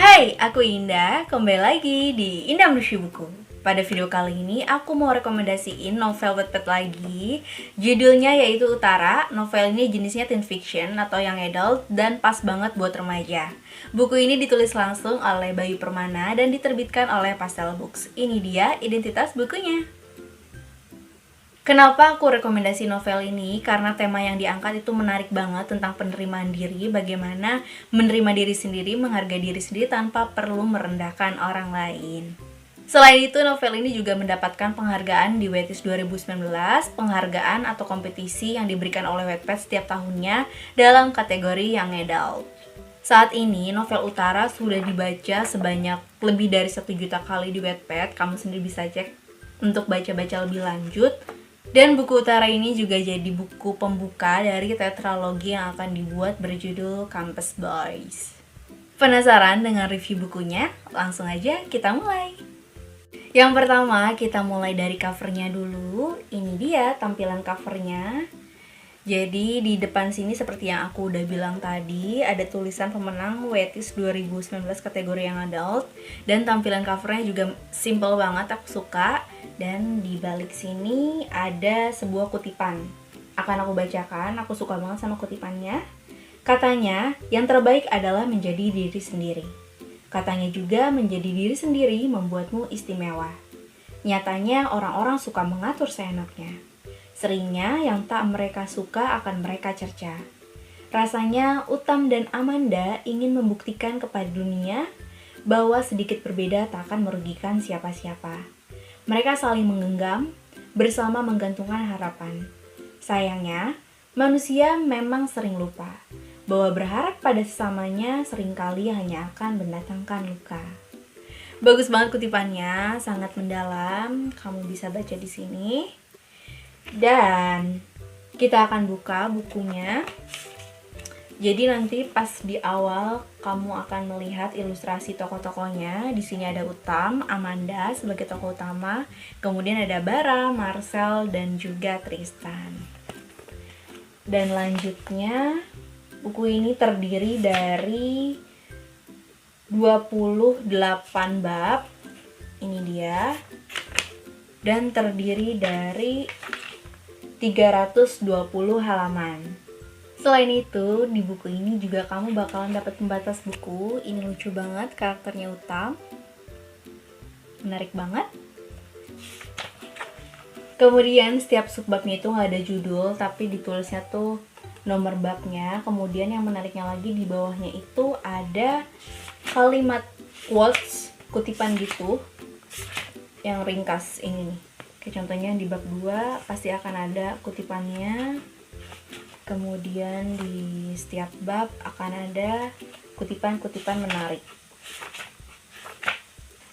Hai, aku Indah, kembali lagi di Indah Mereview Buku. Pada video kali ini, aku mau rekomendasiin novel Wattpad lagi. Judulnya yaitu Utara. Novel ini jenisnya teen fiction atau young adult dan pas banget buat remaja. Buku ini ditulis langsung oleh Bayu Permana dan diterbitkan oleh Pastel Books. Ini dia identitas bukunya. Kenapa aku rekomendasi novel ini? Karena tema yang diangkat itu menarik banget tentang penerimaan diri, bagaimana menerima diri sendiri, menghargai diri sendiri tanpa perlu merendahkan orang lain. Selain itu, novel ini juga mendapatkan penghargaan di Wettis 2019, penghargaan atau kompetisi yang diberikan oleh Wattpad setiap tahunnya dalam kategori Young Adult. Saat ini, novel Utara sudah dibaca sebanyak lebih dari 1 juta kali di Wattpad. Kamu sendiri bisa cek untuk baca-baca lebih lanjut. Dan buku Utara ini juga jadi buku pembuka dari tetralogi yang akan dibuat berjudul Campus Boys. Penasaran dengan review bukunya? Langsung aja kita mulai. Yang pertama, kita mulai dari covernya dulu. Ini dia tampilan covernya. Jadi di depan sini seperti yang aku udah bilang tadi, ada tulisan pemenang Wettis 2019 kategori yang adult. Dan tampilan covernya juga simple banget, aku suka. Dan di balik sini ada sebuah kutipan. Akan aku bacakan, aku suka banget sama kutipannya. Katanya, yang terbaik adalah menjadi diri sendiri. Katanya juga menjadi diri sendiri membuatmu istimewa. Nyatanya orang-orang suka mengatur seenaknya. Seringnya yang tak mereka suka akan mereka cerca. Rasanya Utam dan Amanda ingin membuktikan kepada dunia bahwa sedikit berbeda tak akan merugikan siapa-siapa. Mereka saling menggenggam, bersama menggantungkan harapan. Sayangnya, manusia memang sering lupa bahwa berharap pada sesamanya seringkali hanya akan mendatangkan luka. Bagus banget kutipannya, sangat mendalam. Kamu bisa baca di sini. Dan kita akan buka bukunya. Jadi nanti pas di awal kamu akan melihat ilustrasi tokoh-tokohnya. Di sini ada Utam, Amanda sebagai tokoh utama, kemudian ada Bara, Marcel, dan juga Tristan. Dan lanjutnya, buku ini terdiri dari 28 bab. Ini dia. Dan terdiri dari 320 halaman. Selain itu, di buku ini juga kamu bakalan dapat pembatas buku. Ini lucu banget, karakternya Utam. Menarik banget. Kemudian setiap subbabnya itu nggak ada judul, tapi ditulisnya tuh nomor babnya. Kemudian yang menariknya lagi di bawahnya itu ada kalimat quotes, kutipan gitu, yang ringkas ini nih. Kayak contohnya di bab 2 pasti akan ada kutipannya. Kemudian di setiap bab akan ada kutipan-kutipan menarik.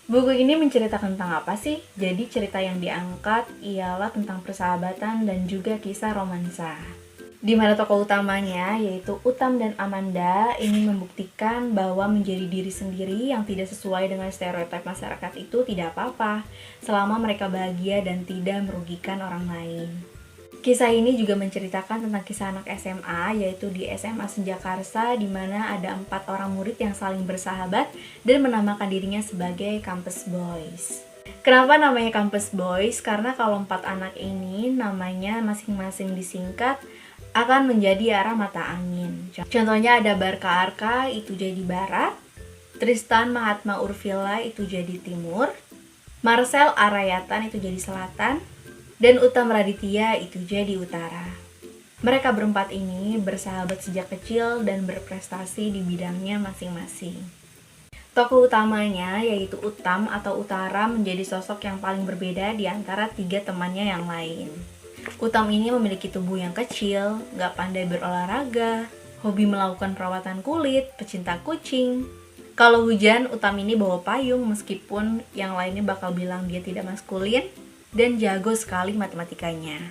Buku ini menceritakan tentang apa sih? Jadi cerita yang diangkat ialah tentang persahabatan dan juga kisah romansa. Di mana tokoh utamanya yaitu Utam dan Amanda ingin membuktikan bahwa menjadi diri sendiri yang tidak sesuai dengan stereotip masyarakat itu tidak apa-apa selama mereka bahagia dan tidak merugikan orang lain. Kisah ini juga menceritakan tentang kisah anak SMA, yaitu di SMA Senjakarsa, di mana ada 4 orang murid yang saling bersahabat dan menamakan dirinya sebagai Campus Boys. Kenapa namanya Campus Boys? Karena kalau 4 anak ini namanya masing-masing disingkat akan menjadi arah mata angin. Contohnya ada Barka Arka, itu jadi barat, Tristan Mahatma Urvila itu jadi timur, Marcel Arayatan itu jadi selatan, dan Utam Raditya itu jadi utara. Mereka berempat ini bersahabat sejak kecil dan berprestasi di bidangnya masing-masing. Tokoh utamanya yaitu Utam atau Utara menjadi sosok yang paling berbeda di antara 3 temannya yang lain. Utam ini memiliki tubuh yang kecil, gak pandai berolahraga, hobi melakukan perawatan kulit, pecinta kucing. Kalau hujan, Utam ini bawa payung meskipun yang lainnya bakal bilang dia tidak maskulin, dan jago sekali matematikanya.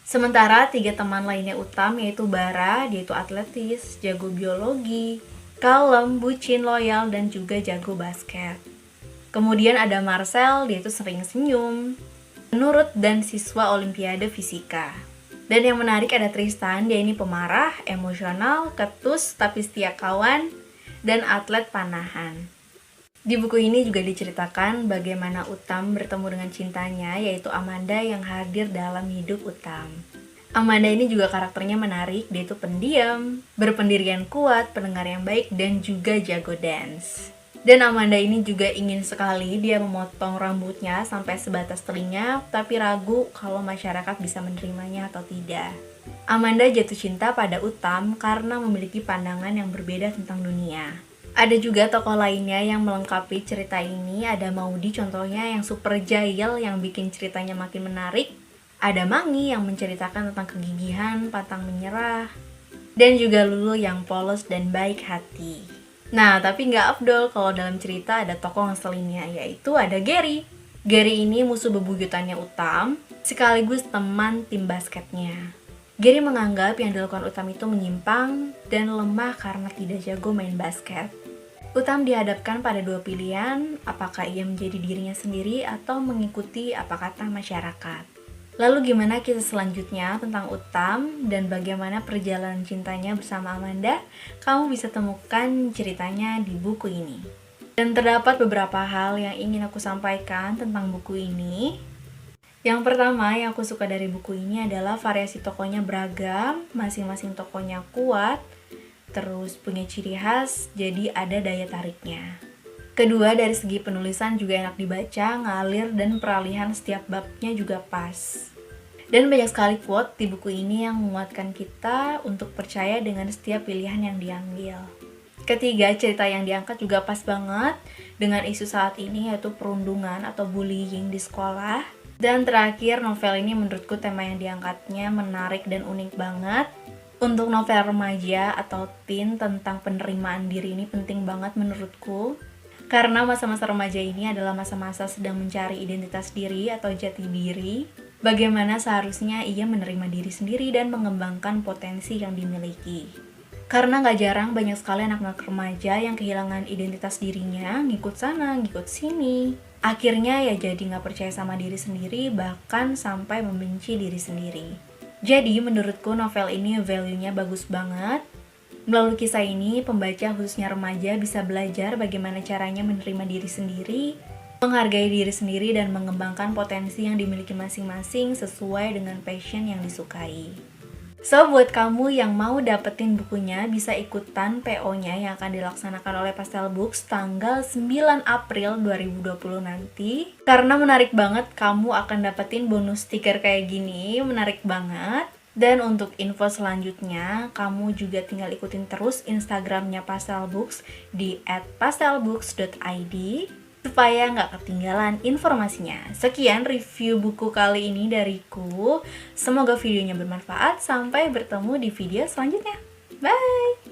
Sementara 3 teman lainnya Utam yaitu Bara, dia itu atletis, jago biologi, kalem, bucin, loyal, dan juga jago basket. Kemudian ada Marcel, dia itu sering senyum, penurut, dan siswa olimpiade fisika. Dan yang menarik ada Tristan, dia ini pemarah, emosional, ketus, tapi setia kawan, dan atlet panahan. Di buku ini juga diceritakan bagaimana Uttam bertemu dengan cintanya, yaitu Amanda yang hadir dalam hidup Uttam. Amanda ini juga karakternya menarik, dia itu pendiam, berpendirian kuat, pendengar yang baik, dan juga jago dance. Dan Amanda ini juga ingin sekali dia memotong rambutnya sampai sebatas telinga, tapi ragu kalau masyarakat bisa menerimanya atau tidak. Amanda jatuh cinta pada Uttam karena memiliki pandangan yang berbeda tentang dunia. Ada juga tokoh lainnya yang melengkapi cerita ini, ada Maudi contohnya yang super jahil yang bikin ceritanya makin menarik. Ada Mangi yang menceritakan tentang kegigihan, pantang menyerah. Dan juga Lulu yang polos dan baik hati. Nah, tapi nggak afdol kalau dalam cerita ada tokoh ngeselinnya, yaitu ada Gary. Gary ini musuh bebuyutannya Uttam, sekaligus teman tim basketnya. Gary menganggap yang dilakukan Uttam itu menyimpang dan lemah karena tidak jago main basket. Uttam dihadapkan pada dua pilihan, apakah ia menjadi dirinya sendiri atau mengikuti apa kata masyarakat. Lalu gimana kisah selanjutnya tentang Uttam dan bagaimana perjalanan cintanya bersama Amanda? Kamu bisa temukan ceritanya di buku ini. Dan terdapat beberapa hal yang ingin aku sampaikan tentang buku ini. Yang pertama yang aku suka dari buku ini adalah variasi tokohnya beragam, masing-masing tokohnya kuat, terus punya ciri khas, jadi ada daya tariknya. Kedua, dari segi penulisan juga enak dibaca, ngalir, dan peralihan setiap babnya juga pas. Dan banyak sekali quote di buku ini yang menguatkan kita untuk percaya dengan setiap pilihan yang diambil. Ketiga, cerita yang diangkat juga pas banget dengan isu saat ini, yaitu perundungan atau bullying di sekolah. Dan terakhir, novel ini menurutku tema yang diangkatnya menarik dan unik banget. Untuk novel remaja atau teen tentang penerimaan diri ini penting banget menurutku. Karena masa-masa remaja ini adalah masa-masa sedang mencari identitas diri atau jati diri. Bagaimana seharusnya ia menerima diri sendiri dan mengembangkan potensi yang dimiliki. Karena gak jarang banyak sekali anak-anak remaja yang kehilangan identitas dirinya, ngikut sana, ngikut sini. Akhirnya ya jadi gak percaya sama diri sendiri, bahkan sampai membenci diri sendiri. Jadi menurutku novel ini value-nya bagus banget. Melalui kisah ini, pembaca khususnya remaja bisa belajar bagaimana caranya menerima diri sendiri, menghargai diri sendiri, dan mengembangkan potensi yang dimiliki masing-masing sesuai dengan passion yang disukai. So, buat kamu yang mau dapetin bukunya, bisa ikutan PO-nya yang akan dilaksanakan oleh Pastel Books tanggal 9 April 2020 nanti. Karena menarik banget, kamu akan dapetin bonus stiker kayak gini, menarik banget. Dan untuk info selanjutnya, kamu juga tinggal ikutin terus Instagramnya Pastel Books di @pastelbooks.id supaya nggak ketinggalan informasinya. Sekian review buku kali ini dariku. Semoga videonya bermanfaat. Sampai bertemu di video selanjutnya. Bye!